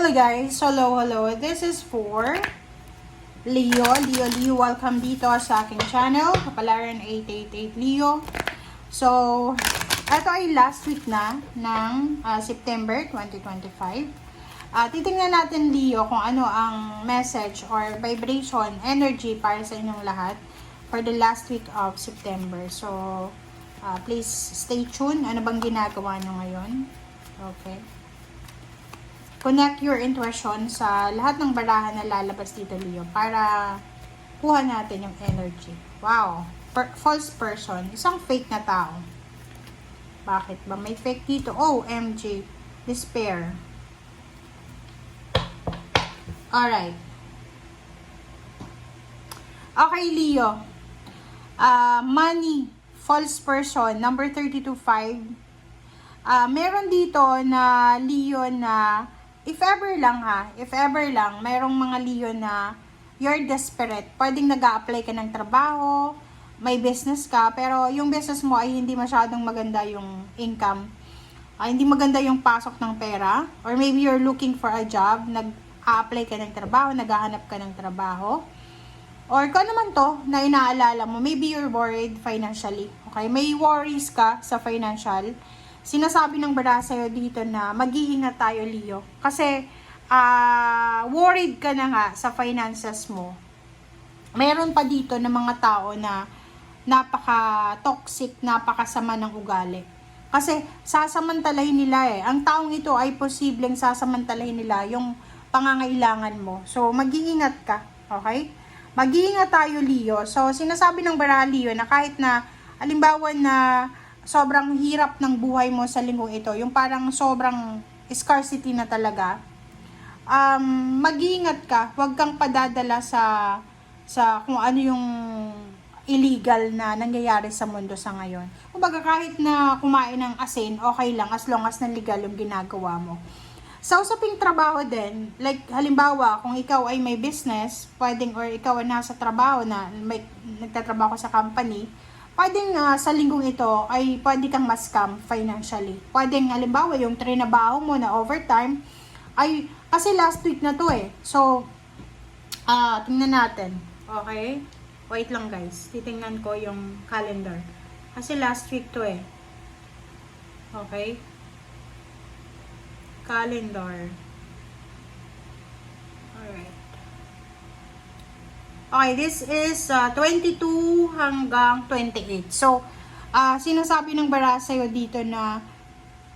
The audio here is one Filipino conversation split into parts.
Hello guys, hello. This is for Leo. Welcome dito sa aking channel, Kapalaran 888 Leo. So, ito ay last week na ng September 2025. Titingnan natin Leo kung ano ang message or vibration, energy para sa inyong lahat for the last week of September. So, please stay tuned. Ano bang ginagawa nyo ngayon? Okay. Connect your intuition sa lahat ng barahan na lalabas dito, Leo, para kuha natin yung energy. Wow! False person. Isang fake na tao. Bakit ba? May fake dito. OMG. Despair. Alright. Okay, Leo. Money. False person. Number 32.5. Meron dito na Leo na if ever lang, mayroong mga Leo na you're desperate. Pwedeng nag-a-apply ka ng trabaho, may business ka, pero yung business mo ay hindi masyadong maganda yung income. Hindi maganda yung pasok ng pera. Or maybe you're looking for a job, nag-a-apply ka ng trabaho, naghahanap ka ng trabaho. Or kung naman to, na inaalala mo, maybe you're worried financially. Okay? May worries ka sa financial. Sinasabi ng bara sa'yo dito na mag-iingat tayo, Leo. Kasi, worried ka na nga sa finances mo. Mayroon pa dito na mga tao na napaka-toxic, napakasama ng ugali. Kasi, sasamantalahin nila Ang taong ito ay posibleng sasamantalahin nila yung pangangailangan mo. So, mag-iingat ka. Okay? Mag-iingat tayo, Leo. So, sinasabi ng bara, Leo, na kahit na, halimbawa na, sobrang hirap ng buhay mo sa linggong ito, yung parang sobrang scarcity na talaga, mag-iingat ka, huwag kang padadala sa kung ano yung illegal na nangyayari sa mundo sa ngayon. Kumbaga kahit na kumain ng asin, okay lang as long as na legal yung ginagawa mo. Sa usaping trabaho din, like halimbawa, kung ikaw ay may business, pwedeng, or ikaw ay nasa trabaho na nagtatrabaho sa company, pwedeng sa linggong ito ay pwede kang ma-scam financially. Pwedeng halimbawa yung trinabaho mo na overtime ay kasi last week na to So, tingnan natin. Okay? Wait lang guys. Titingnan ko yung calendar. Kasi last week to Okay? Calendar. Alright. Okay, this is 22 hanggang 28. So, sinasabi ng bara sa'yo dito na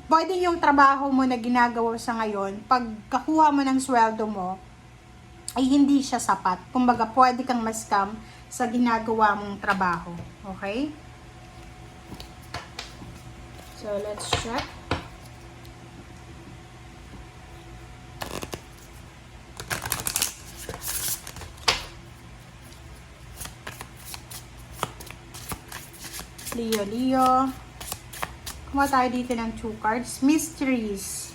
pwede yung trabaho mo na ginagawa sa ngayon, pag kakuha mo ng sweldo mo, ay hindi siya sapat. Kumbaga, pwede kang ma-scam sa ginagawa mong trabaho. Okay? So, let's check. Leo. Kumuha tayo dito ng 2 cards. Mysteries.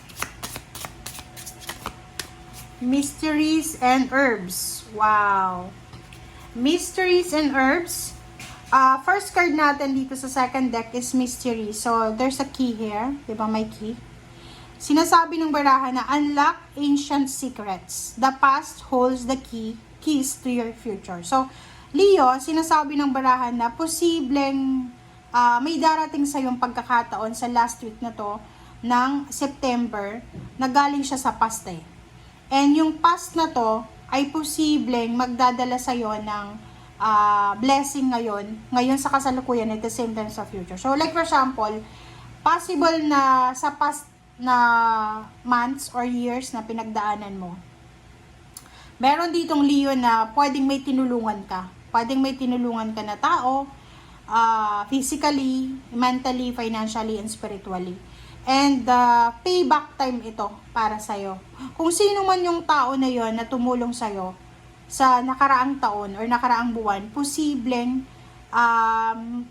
Mysteries and herbs. Wow. Mysteries and herbs. First card natin dito sa second deck is mystery. So, there's a key here. Diba may key? Sinasabi ng barahan na unlock ancient secrets. The past holds the keys to your future. So, Leo, sinasabi ng barahan na posibleng may darating sa yung pagkakataon sa last week na to ng September na galing siya sa past And yung past na to ay posibleng magdadala sa iyo ng blessing ngayon sa kasalukuyan at the same time sa future. So like for example, possible na sa past na months or years na pinagdaanan mo, meron ditong Leo na pwedeng may tinulungan ka. Pwedeng may tinulungan ka na tao, physically, mentally, financially, and spiritually. And payback time ito para sa'yo. Kung sino man yung tao na yon na tumulong sa'yo sa nakaraang taon or nakaraang buwan, posibleng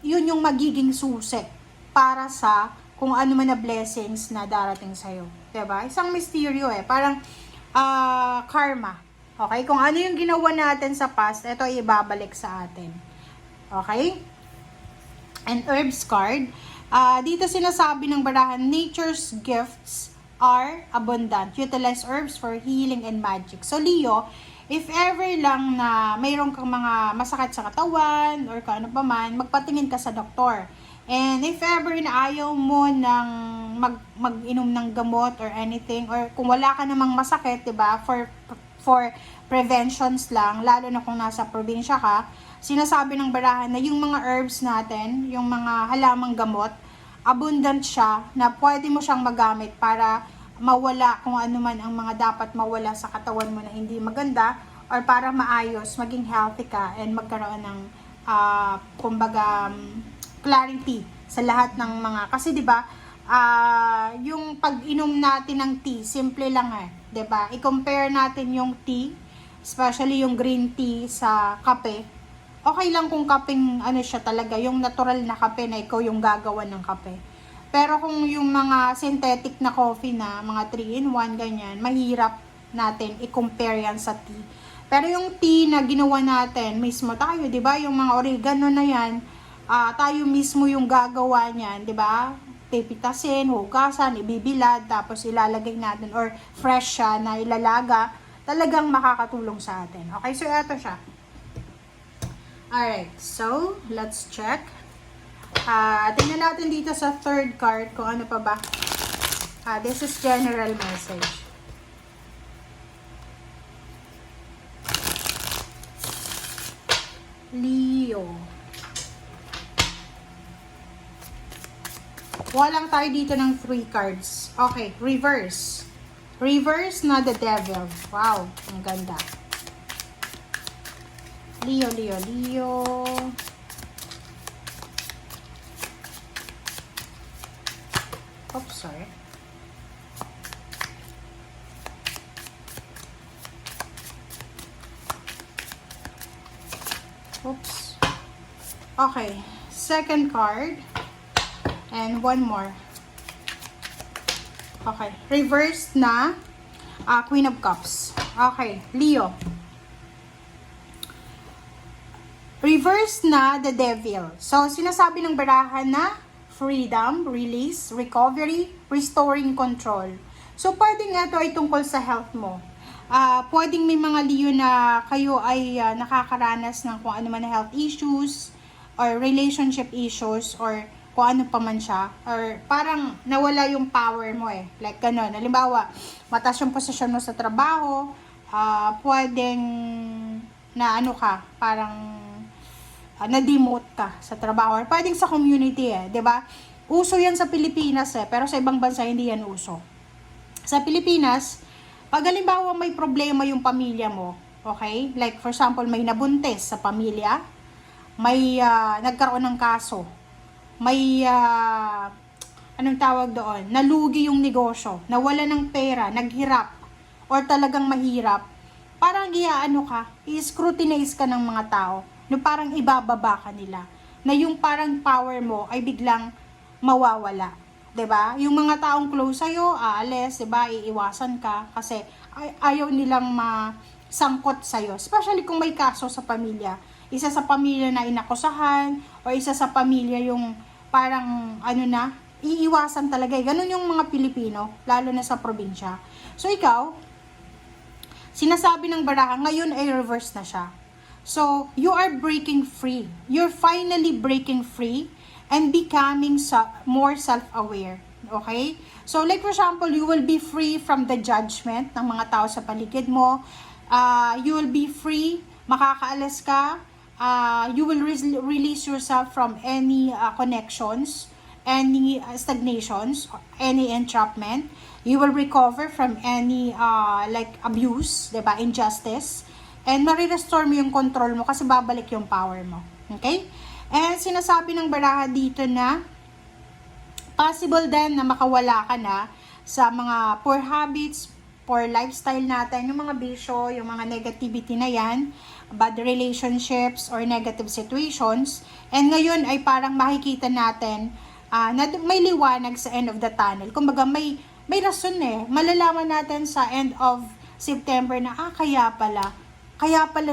yun yung magiging susi para sa kung ano man na blessings na darating sa'yo. Diba? Isang misteryo Parang karma. Okay? Kung ano yung ginawa natin sa past, ito ay ibabalik sa atin. Okay? And herbs card. Dito sinasabi ng barahan, nature's gifts are abundant. Utilize herbs for healing and magic. So, Leo, if ever lang na mayroon kang mga masakit sa katawan or kung ano pa man, magpatingin ka sa doktor. And if ever na ayaw mo ng mag-inom ng gamot or anything, or kung wala ka namang masakit, diba, for preventions lang, lalo na kung nasa probinsya ka, sinasabi ng barahan na yung mga herbs natin, yung mga halamang gamot, abundant siya na pwede mo siyang magamit para mawala kung ano man ang mga dapat mawala sa katawan mo na hindi maganda, or para maayos, maging healthy ka and magkaroon ng kumbaga clarity sa lahat ng mga, kasi 'di ba, yung pag-inom natin ng tea, simple lang 'di ba? I-compare natin yung tea, especially yung green tea sa kape. Okay lang kung kapeng ano siya talaga, yung natural na kape na ikaw yung gagawa ng kape. Pero kung yung mga synthetic na coffee na, mga 3-in-1, ganyan, mahirap natin i-compare yan sa tea. Pero yung tea na ginawa natin, mismo tayo, di ba? Yung mga oregano na yan, tayo mismo yung gagawa niyan, di ba? Pipitasin, hugasan, ibibilad, tapos ilalagay natin, or fresh siya na ilalaga, talagang makakatulong sa atin. Okay, so ito siya. Alright, so let's check. Tingnan natin dito sa third card kung ano pa ba. This is general message. Leo. Walang tayo dito ng 3 cards. Okay, reverse. Reverse na the devil. Wow, ang ganda. Leo, Leo, Leo. Oops, sorry. Oops. Okay. Second card. And one more. Okay. Reversed na Queen of Cups. Okay. Leo. Reversed na the Devil. So, sinasabi ng barahan na freedom, release, recovery, restoring control. So, pwedeng ito ay tungkol sa health mo. Pwedeng may mga Leo na kayo ay nakakaranas ng kung ano man na health issues, or relationship issues, or kung ano pa man siya, or parang nawala yung power mo like ganun. Halimbawa, mataas yung posisyon mo sa trabaho, pwedeng na ano ka, parang na-demote ka sa trabaho, or pwedeng sa community 'di ba? Uso 'yan sa Pilipinas pero sa ibang bansa hindi 'yan uso. Sa Pilipinas, pag halimbawa may problema yung pamilya mo, okay? Like for example, may nabuntis sa pamilya, may nagkaroon ng kaso, may anong tawag doon? Nalugi yung negosyo, nawala ng pera, naghirap, or talagang mahirap. Parang ano ka, i-scrutinize ka ng mga tao, no, parang ibababa ka nila, na yung parang power mo ay biglang mawawala, 'di ba? Yung mga taong close sa'yo, aalis, 'di ba? Iiwasan ka kasi ayaw nilang masangkot sa'yo, especially kung may kaso sa pamilya. Isa sa pamilya na inakusahan, o isa sa pamilya yung parang ano na, iiwasan talaga. Ganun yung mga Pilipino, lalo na sa probinsya. So ikaw, sinasabi ng baraha, ngayon ay reverse na siya. So, you are breaking free. You're finally breaking free and becoming more self-aware. Okay? So, like for example, you will be free from the judgment ng mga tao sa paligid mo. You will be free, makakaalis ka. You will release yourself from any connections, any stagnations, any entrapment. You will recover from any like abuse, diba? Injustice. And marirestore mo yung control mo kasi babalik yung power mo. Okay? And sinasabi ng baraha dito na possible din na makawala ka na sa mga poor habits, poor lifestyle natin, yung mga bisyo, yung mga negativity na yan, bad relationships or negative situations. And ngayon ay parang makikita natin na may liwanag sa end of the tunnel. Kumbaga may rason malalaman natin sa end of September na kaya pala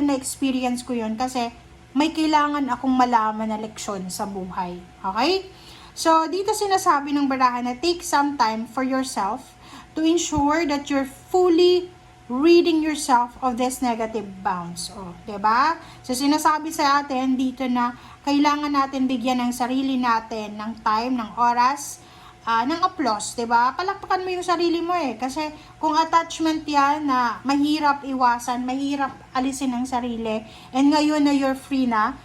na-experience ko yun kasi may kailangan akong malaman na leksyon sa buhay. Okay? So, dito sinasabi ng baraha na take some time for yourself to ensure that you're fully ridding yourself of this negative bounce. O, diba? So, sinasabi sa atin dito na kailangan natin bigyan ng sarili natin ng time, ng oras, ng applause, diba? Palakpakan mo yung sarili mo eh. Kasi kung attachment yan na mahirap iwasan, mahirap alisin ng sarili, and ngayon na you're free na,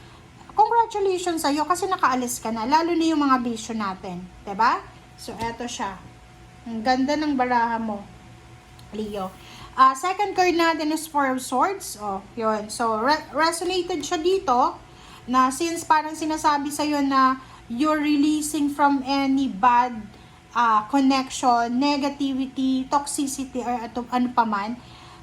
congratulations sa'yo kasi nakaalis ka na. Lalo na yung mga bisyo natin. Diba? So, eto siya. Ang ganda ng baraha mo, Leo. Second card natin is Four of Swords. Oh, yun. So, resonated siya dito na since parang sinasabi sa'yo na you're releasing from any bad connection, negativity, toxicity, or ano pa man.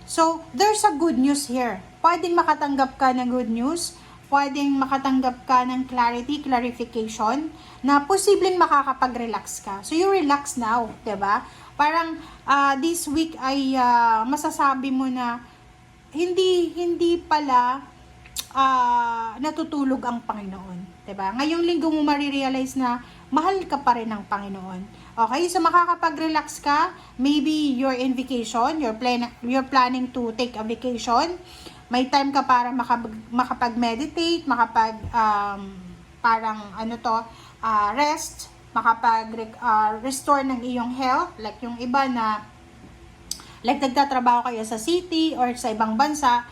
So, there's a good news here. Pwedeng makatanggap ka ng good news. Pwedeng makatanggap ka ng clarity, clarification, na posibleng makakapag-relax ka. So, you relax now, 'di ba? Parang this week ay masasabi mo na hindi pala natutulog ang Panginoon, 'di ba? Ngayong linggo mo marirealize na mahal ka pa rin ng Panginoon. Okay, so makakapag-relax ka. Maybe you're in vacation, you're planning to take a vacation. May time ka para makapag-meditate, parang rest, makapag-restore ng iyong health, like yung iba na like nagtatrabaho kayo sa city or sa ibang bansa,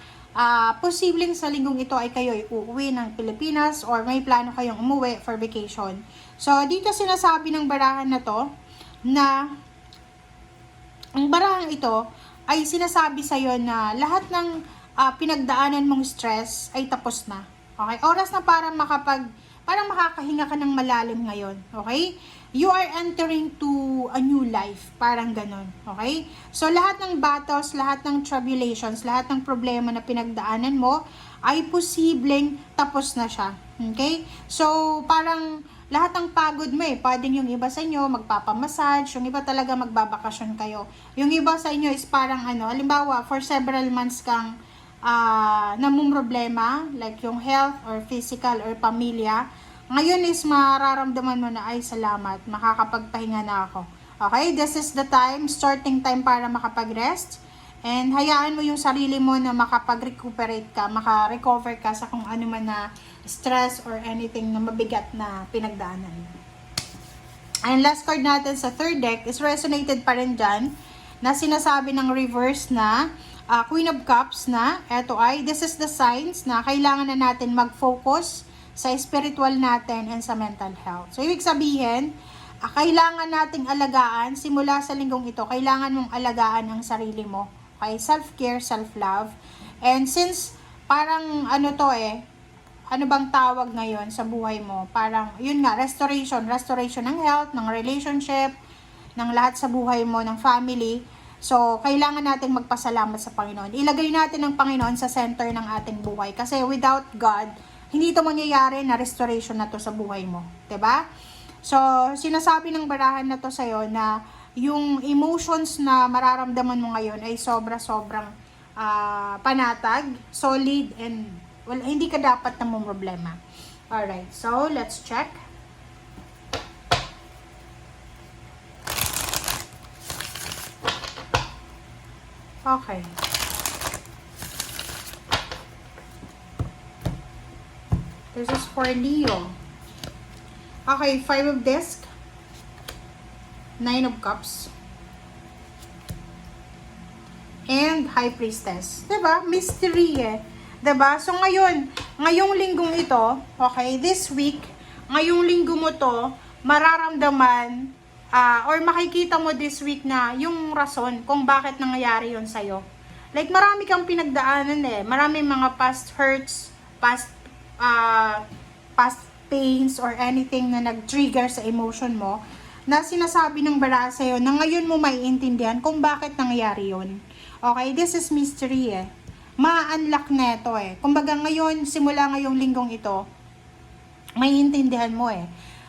posibleng sa linggong ito ay kayo ay uuwi ng Pilipinas or may plano kayong umuwi for vacation. So, dito sinasabi ng barahan na to na ang barahang ito ay sinasabi sa'yo na lahat ng pinagdaanan mong stress ay tapos na. Okay? Oras na para makakahinga ka ng malalim ngayon. Okay? You are entering to a new life. Parang ganon. Okay? So, lahat ng battles, lahat ng tribulations, lahat ng problema na pinagdaanan mo, ay posibleng tapos na siya. Okay? So, parang lahat ng pagod mo pwedeng yung iba sa inyo magpapamassage, yung iba talaga magbabakasyon kayo. Yung iba sa inyo is parang halimbawa, for several months kang namumroblema, like yung health or physical or pamilya, ngayon is mararamdaman mo na, ay salamat, makakapagpahinga na ako. Okay, this is the time, starting time para makapag-rest, and hayaan mo yung sarili mo na makapag-recuperate ka, makarecover ka sa kung ano man na stress or anything na mabigat na pinagdaanan. And last card natin sa third deck is resonated pa rin dyan, na sinasabi ng reverse na Queen of Cups na, this is the signs na kailangan na natin mag-focus sa spiritual natin and sa mental health. So, ibig sabihin, kailangan nating alagaan, simula sa linggong ito, kailangan mong alagaan ang sarili mo. Okay? Self-care, self-love. And since, parang ano bang tawag ngayon sa buhay mo? Parang, yun nga, restoration ng health, ng relationship, ng lahat sa buhay mo, ng family. So, kailangan natin magpasalamat sa Panginoon. Ilagay natin ang Panginoon sa center ng ating buhay. Kasi without God, hindi ito mangyayari na restoration na to sa buhay mo. 'Di ba? So, sinasabi ng barahan na to sa'yo na yung emotions na mararamdaman mo ngayon ay sobra-sobrang panatag, solid, and hindi ka dapat na mong problema. Alright, so let's check. Okay. This is for Leo. Okay, 5 of disc, 9 of cups, and High Priestess. Diba? Mystery Diba? So ngayong linggong ito, okay, this week, ngayong linggo mo to, mararamdaman or makikita mo this week na yung rason kung bakit nangyayari yun sa'yo. Like, marami kang pinagdaanan marami mga past hurts, past pains, or anything na nag-trigger sa emotion mo, na sinasabi ng bara sa'yo na ngayon mo maiintindihan kung bakit nangyayari yun. Okay, this is mystery Ma-unlock na ito Kumbaga ngayon, simula ngayong linggong ito, maiintindihan mo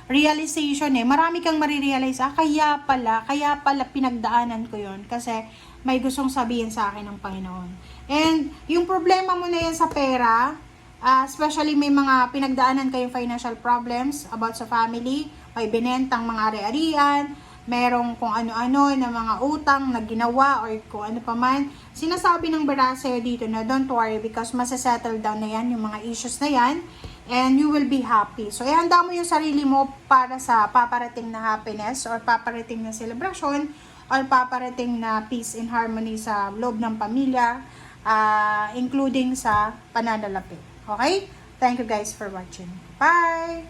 realization marami kang marirealize, kaya pala pinagdaanan ko yun kasi may gustong sabihin sa akin ng Panginoon. And yung problema mo na yan sa pera, especially may mga pinagdaanan kayong financial problems about sa family, may binentang mga ari-arian, merong kung ano-ano na mga utang na ginawa or kung ano pa man, sinasabi ng Baraha sa'yo dito na don't worry because masasettle down na yan, yung mga issues na yan, and you will be happy. So, ihanda mo yung sarili mo para sa paparating na happiness or paparating na celebration or paparating na peace and harmony sa loob ng pamilya, including sa pananalapi. Okay? Thank you guys for watching. Bye!